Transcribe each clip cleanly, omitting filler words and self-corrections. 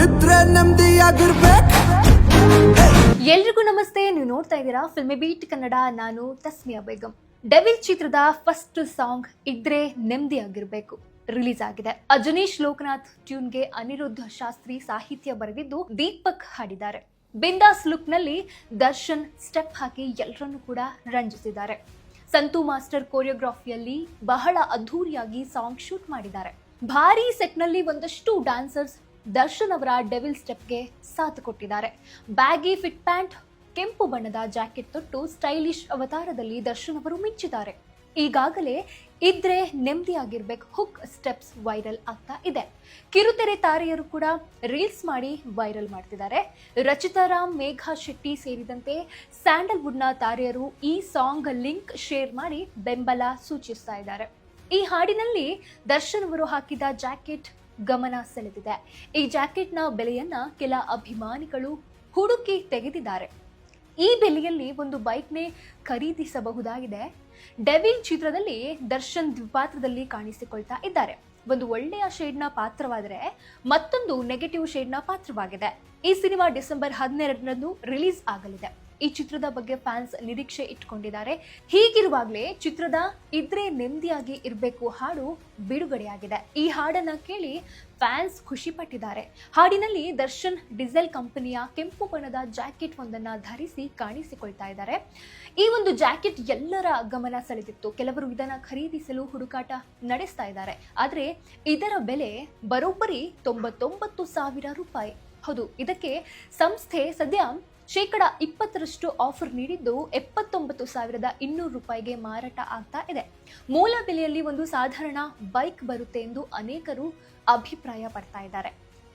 ಇದ್ರೆ ನೆಮ್ಮದಿಯಾಗಿರ್ಬೇಕು. ಎಲ್ರಿಗೂ ನಮಸ್ತೆ. ನೀವು ನೋಡ್ತಾ ಇದ್ದೀರಾ ಫಿಲ್ಮಿ ಬೀಟ್ ಕನ್ನಡ. ನಾನು ತಸ್ಮಿಯಾ ಬೇಗಂ. ಡೆವಿಲ್ ಚಿತ್ರದ ಫಸ್ಟ್ ಸಾಂಗ್ ಇದ್ರೆ ನೆಮ್ಮದಿಯಾಗಿರ್ಬೇಕು ರಿಲೀಸ್ ಆಗಿದೆ. ಅಜನೀಶ್ ಲೋಕನಾಥ್ ಟ್ಯೂನ್ಗೆ ಅನಿರುದ್ಧ ಶಾಸ್ತ್ರಿ ಸಾಹಿತ್ಯ ಬರೆದಿದ್ದು ದೀಪಕ್ ಹಾಡಿದ್ದಾರೆ. ಬಿಂದಾಸ್ ಲುಕ್ ನಲ್ಲಿ ದರ್ಶನ್ ಸ್ಟೆಪ್ ಹಾಕಿ ಎಲ್ಲರನ್ನೂ ಕೂಡ ರಂಜಿಸಿದ್ದಾರೆ. ಸಂತು ಮಾಸ್ಟರ್ ಕೊರಿಯೋಗ್ರಫಿಯಲ್ಲಿ ಬಹಳ ಅದ್ಧೂರಿಯಾಗಿ ಸಾಂಗ್ ಶೂಟ್ ಮಾಡಿದ್ದಾರೆ. ಭಾರಿ ಸೆಟ್ ನಲ್ಲಿ ಒಂದಷ್ಟು ಡ್ಯಾನ್ಸರ್ಸ್ ದರ್ಶನ್ ಅವರ ಡೆವಿಲ್ ಸ್ಟೆಪ್ಗೆ ಸಾಥ್ ಕೊಟ್ಟಿದ್ದಾರೆ. ಬ್ಯಾಗಿ ಫಿಟ್ ಪ್ಯಾಂಟ್, ಕೆಂಪು ಬಣ್ಣದ ಜಾಕೆಟ್ ತೊಟ್ಟು ಸ್ಟೈಲಿಶ್ ಅವತಾರದಲ್ಲಿ ದರ್ಶನ್ ಅವರು ಮಿಂಚಿದ್ದಾರೆ. ಈಗಾಗಲೇ ಇದ್ರೆ ನೆಮ್ಮದಿಯಾಗಿರ್ಬೇಕು ಹುಕ್ ಸ್ಟೆಪ್ಸ್ ವೈರಲ್ ಆಗ್ತಾ ಇದೆ. ಕಿರುತೆರೆ ತಾರೆಯರು ಕೂಡ ರೀಲ್ಸ್ ಮಾಡಿ ವೈರಲ್ ಮಾಡ್ತಿದ್ದಾರೆ. ರಚಿತಾ ರಾಮ್, ಮೇಘಾ ಶೆಟ್ಟಿ ಸೇರಿದಂತೆ ಸ್ಯಾಂಡಲ್ವುಡ್ನ ತಾರೆಯರು ಈ ಸಾಂಗ್ ಲಿಂಕ್ ಶೇರ್ ಮಾಡಿ ಬೆಂಬಲ ಸೂಚಿಸ್ತಾ ಇದ್ದಾರೆ. ಈ ಹಾಡಿನಲ್ಲಿ ದರ್ಶನ್ ಅವರು ಹಾಕಿದ ಜಾಕೆಟ್ ಗಮನ ಸೆಳೆದಿದೆ. ಈ ಜಾಕೆಟ್ನ ಬೆಲೆಯನ್ನ ಕೆಲ ಅಭಿಮಾನಿಗಳು ಹುಡುಕಿ ತೆಗೆದಿದ್ದಾರೆ. ಈ ಬೆಲೆಯಲ್ಲಿ ಒಂದು ಬೈಕ್ನೇ ಖರೀದಿಸಬಹುದಾಗಿದೆ. ಡೆವಿಲ್ ಚಿತ್ರದಲ್ಲಿ ದರ್ಶನ್ ದ್ವಿಪಾತ್ರದಲ್ಲಿ ಕಾಣಿಸಿಕೊಳ್ತಾ ಇದ್ದಾರೆ. ಒಂದು ಒಳ್ಳೆಯ ಶೇಡ್ನ ಪಾತ್ರವಾದರೆ ಮತ್ತೊಂದು ನೆಗೆಟಿವ್ ಶೇಡ್ನ ಪಾತ್ರವಾಗಿದೆ. ಈ ಸಿನಿಮಾ ಡಿಸೆಂಬರ್ 12ರಂದು ರಿಲೀಸ್ ಆಗಲಿದೆ. ಈ ಚಿತ್ರದ ಬಗ್ಗೆ ಫ್ಯಾನ್ಸ್ ನಿರೀಕ್ಷೆ ಇಟ್ಕೊಂಡಿದ್ದಾರೆ. ಹೀಗಿರುವಾಗಲೇ ಚಿತ್ರದ ಇದ್ರೆ ನೆಮ್ಮದಿಯಾಗಿ ಇರಬೇಕು ಹಾಡು ಬಿಡುಗಡೆಯಾಗಿದೆ. ಈ ಹಾಡನ್ನ ಕೇಳಿ ಫ್ಯಾನ್ಸ್ ಖುಷಿ ಪಟ್ಟಿದ್ದಾರೆ. ಹಾಡಿನಲ್ಲಿ ದರ್ಶನ್ ಡೀಸೆಲ್ ಕಂಪನಿಯ ಕೆಂಪು ಬಣ್ಣದ ಜಾಕೆಟ್ ಒಂದನ್ನ ಧರಿಸಿ ಕಾಣಿಸಿಕೊಳ್ತಾ ಇದ್ದಾರೆ. ಈ ಒಂದು ಜಾಕೆಟ್ ಎಲ್ಲರ ಗಮನ ಸೆಳೆದಿತ್ತು. ಕೆಲವರು ಇದನ್ನ ಖರೀದಿಸಲು ಹುಡುಕಾಟ ನಡೆಸ್ತಾ ಇದ್ದಾರೆ. ಆದ್ರೆ ಇದರ ಬೆಲೆ ಬರೋಬ್ಬರಿ 99,000 ರೂಪಾಯಿ. ಹೌದು, ಇದಕ್ಕೆ ಸಂಸ್ಥೆ ಸದ್ಯ ಶೇಕಡ 20% ಆಫರ್ ನೀಡಿದ್ದು 79,200 ರೂಪಾಯಿಗೆ ಮಾರಾಟ ಆಗ್ತಾ ಇದೆ. ಮೂಲ ಬೆಲೆಯಲ್ಲಿ ಒಂದು ಸಾಧಾರಣ ಬೈಕ್ ಬರುತ್ತೆ ಎಂದು ಅನೇಕರು ಅಭಿಪ್ರಾಯ ಪಡ್ತಾ ಇದ್ದಾರೆ.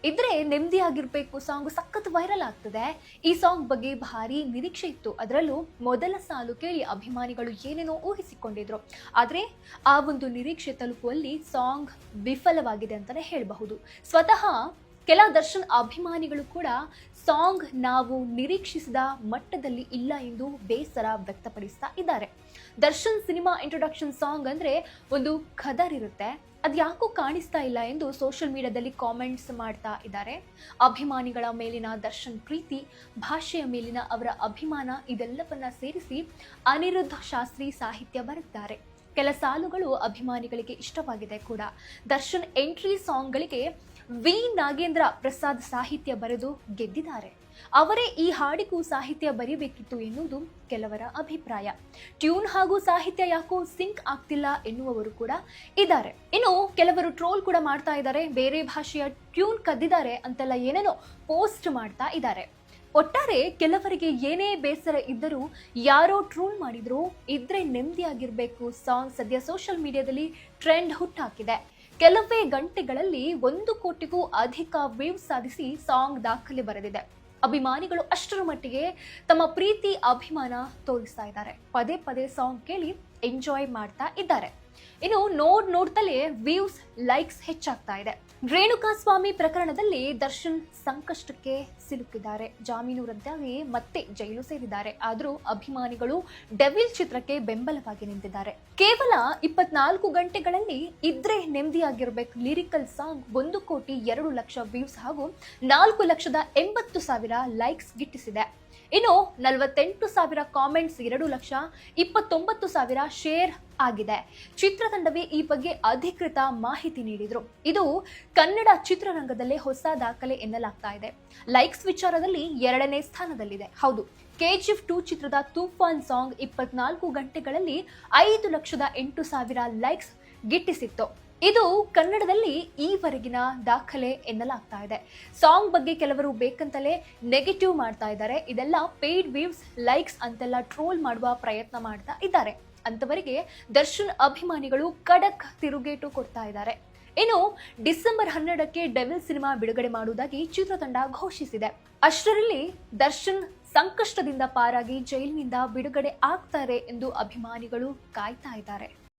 ಇದ್ರೆ ನೆಮ್ಮದಿಯಾಗಿರ್ಬೇಕು ಸಾಂಗ್ ಸಖತ್ ವೈರಲ್ ಆಗ್ತದೆ. ಈ ಸಾಂಗ್ ಬಗ್ಗೆ ಭಾರಿ ನಿರೀಕ್ಷೆ ಇತ್ತು. ಅದರಲ್ಲೂ ಮೊದಲ ಸಾಲು ಕೇಳಿ ಅಭಿಮಾನಿಗಳು ಏನೇನೋ ಊಹಿಸಿಕೊಂಡಿದ್ರು. ಆದ್ರೆ ಆ ಒಂದು ನಿರೀಕ್ಷೆ ತಲುಪುವಲ್ಲಿ ಸಾಂಗ್ ವಿಫಲವಾಗಿದೆ ಅಂತಾನೆ ಹೇಳಬಹುದು. ಸ್ವತಃ ಕೆಲ ದರ್ಶನ್ ಅಭಿಮಾನಿಗಳು ಕೂಡ ಸಾಂಗ್ ನಾವು ನಿರೀಕ್ಷಿಸಿದ ಮಟ್ಟದಲ್ಲಿ ಇಲ್ಲ ಎಂದು ಬೇಸರ ವ್ಯಕ್ತಪಡಿಸ್ತಾ ಇದ್ದಾರೆ. ದರ್ಶನ್ ಸಿನಿಮಾ ಇಂಟ್ರೊಡಕ್ಷನ್ ಸಾಂಗ್ ಅಂದ್ರೆ ಒಂದು ಖದರ್ ಇರುತ್ತೆ, ಅದ್ಯಾಕೋ ಕಾಣಿಸ್ತಾ ಇಲ್ಲ ಎಂದು ಸೋಷಿಯಲ್ ಮೀಡಿಯಾದಲ್ಲಿ ಕಾಮೆಂಟ್ಸ್ ಮಾಡ್ತಾ ಇದ್ದಾರೆ. ಅಭಿಮಾನಿಗಳ ಮೇಲಿನ ದರ್ಶನ್ ಪ್ರೀತಿ, ಭಾಷೆಯ ಮೇಲಿನ ಅವರ ಅಭಿಮಾನ ಇದೆಲ್ಲವನ್ನ ಸೇರಿಸಿ ಅನಿರುದ್ಧ ಶಾಸ್ತ್ರಿ ಸಾಹಿತ್ಯ ಬರೆದಿದ್ದಾರೆ. ಕೆಲ ಸಾಲುಗಳು ಅಭಿಮಾನಿಗಳಿಗೆ ಇಷ್ಟವಾಗಿದೆ ಕೂಡ. ದರ್ಶನ್ ಎಂಟ್ರಿ ಸಾಂಗ್ಗಳಿಗೆ ವಿ ನಾಗೇಂದ್ರ ಪ್ರಸಾದ್ ಸಾಹಿತ್ಯ ಬರೆದು ಗೆದ್ದಿದ್ದಾರೆ. ಅವರೇ ಈ ಹಾಡಿಗೂ ಸಾಹಿತ್ಯ ಬರೀಬೇಕಿತ್ತು ಎನ್ನುವುದು ಕೆಲವರ ಅಭಿಪ್ರಾಯ. ಟ್ಯೂನ್ ಹಾಗೂ ಸಾಹಿತ್ಯ ಯಾಕೋ ಸಿಂಕ್ ಆಗ್ತಿಲ್ಲ ಎನ್ನುವವರು ಕೂಡ ಇದ್ದಾರೆ. ಇನ್ನು ಕೆಲವರು ಟ್ರೋಲ್ ಕೂಡ ಮಾಡ್ತಾ ಇದ್ದಾರೆ. ಬೇರೆ ಭಾಷೆಯ ಟ್ಯೂನ್ ಕದ್ದಿದ್ದಾರೆ ಅಂತೆಲ್ಲ ಏನೇನೋ ಪೋಸ್ಟ್ ಮಾಡ್ತಾ ಇದ್ದಾರೆ. ಒಟ್ಟಾರೆ ಕೆಲವರಿಗೆ ಏನೇ ಬೇಸರ ಇದ್ದರೂ ಯಾರೋ ಟ್ರೋಲ್ ಮಾಡಿದ್ರು ಇದ್ರೆ ನೆಮ್ಮದಿಯಾಗಿರ್ಬೇಕು ಸಾಂಗ್ ಸದ್ಯ ಸೋಷಿಯಲ್ ಮೀಡಿಯಾದಲ್ಲಿ ಟ್ರೆಂಡ್ ಹುಟ್ಟಾಕಿದೆ. ಕೆಲವೇ ಗಂಟೆಗಳಲ್ಲಿ 1 ಕೋಟಿಗೂ ಅಧಿಕ ವ್ಯೂಸ್ ಸಾಧಿಸಿ ಸಾಂಗ್ ದಾಖಲೆ ಬರೆದಿದೆ. ಅಭಿಮಾನಿಗಳು ಅಷ್ಟರ ಮಟ್ಟಿಗೆ ತಮ್ಮ ಪ್ರೀತಿ ಅಭಿಮಾನ ತೋರಿಸ್ತಾ ಇದ್ದಾರೆ. ಪದೇ ಪದೇ ಸಾಂಗ್ ಕೇಳಿ ಎಂಜಾಯ್ ಮಾಡ್ತಾ ಇದ್ದಾರೆ. ಇನ್ನು ನೋಡ್ತಲೇ ವ್ಯೂಸ್, ಲೈಕ್ಸ್ ಹೆಚ್ಚಾಗ್ತಾ ಇದೆ. ರೇಣುಕಾಸ್ವಾಮಿ ಪ್ರಕರಣದಲ್ಲಿ ದರ್ಶನ್ ಸಂಕಷ್ಟಕ್ಕೆ ಸಿಲುಕಿದ್ದಾರೆ. ಜಾಮೀನು ರದ್ದಾಗಿ ಮತ್ತೆ ಜೈಲು ಸೇರಿದ್ದಾರೆ. ಆದರೂ ಅಭಿಮಾನಿಗಳು ಡೆವಿಲ್ ಚಿತ್ರಕ್ಕೆ ಬೆಂಬಲವಾಗಿ ನಿಂತಿದ್ದಾರೆ. ಕೇವಲ 24 ಗಂಟೆಗಳಲ್ಲಿ ಇದ್ರೆ ನೆಮ್ಮದಿಯಾಗಿರ್ಬೇಕು ಲಿರಿಕಲ್ ಸಾಂಗ್ 1,02,00,000 ವ್ಯೂಸ್ ಹಾಗೂ 4,80,000 ಲೈಕ್ಸ್ ಗಿಟ್ಟಿಸಿದೆ. ಇನ್ನು 48,000 ಕಾಮೆಂಟ್ಸ್, 2,29,000 ಶೇರ್ ಆಗಿದೆ. ಚಿತ್ರತಂಡವೇ ಈ ಬಗ್ಗೆ ಅಧಿಕೃತ ಮಾಹಿತಿ ನೀಡಿದ್ರು. ಇದು ಕನ್ನಡ ಚಿತ್ರರಂಗದಲ್ಲೇ ಹೊಸ ದಾಖಲೆ ಎನ್ನಲಾಗ್ತಾ ಇದೆ. ಲೈಕ್ಸ್ ವಿಚಾರದಲ್ಲಿ 2ನೇ ಸ್ಥಾನದಲ್ಲಿದೆ. ಹೌದು, KGF 2 ಚಿತ್ರದ ತೂಫಾನ್ ಸಾಂಗ್ 24 ಗಂಟೆಗಳಲ್ಲಿ 5,08,000 ಲೈಕ್ಸ್ ಗಿಟ್ಟಿಸಿತ್ತು. ಇದು ಕನ್ನಡದಲ್ಲಿ ಈವರೆಗಿನ ದಾಖಲೆ ಎನ್ನಲಾಗ್ತಾ ಇದೆ. ಸಾಂಗ್ ಬಗ್ಗೆ ಕೆಲವರು ಬೇಕಂತಲೇ ನೆಗೆಟಿವ್ ಮಾಡ್ತಾ ಇದ್ದಾರೆ. ಇದೆಲ್ಲ ಪೇಯ್ಡ್ ವ್ಯೂಸ್, ಲೈಕ್ಸ್ ಅಂತೆಲ್ಲ ಟ್ರೋಲ್ ಮಾಡುವ ಪ್ರಯತ್ನ ಮಾಡ್ತಾ ಇದ್ದಾರೆ. ಅಂತವರಿಗೆ ದರ್ಶನ್ ಅಭಿಮಾನಿಗಳು ಖಡಕ್ ತಿರುಗೇಟು ಕೊಡ್ತಾ ಇದ್ದಾರೆ. ಇನ್ನು ಡಿಸೆಂಬರ್ 12ಕ್ಕೆ ಡೆವಿಲ್ ಸಿನಿಮಾ ಬಿಡುಗಡೆ ಮಾಡುವುದಾಗಿ ಚಿತ್ರತಂಡ ಘೋಷಿಸಿದೆ. ಅಷ್ಟರಲ್ಲಿ ದರ್ಶನ್ ಸಂಕಷ್ಟದಿಂದ ಪಾರಾಗಿ ಜೈಲಿನಿಂದ ಬಿಡುಗಡೆ ಆಗ್ತಾರೆ ಎಂದು ಅಭಿಮಾನಿಗಳು ಕಾಯ್ತಾ ಇದ್ದಾರೆ.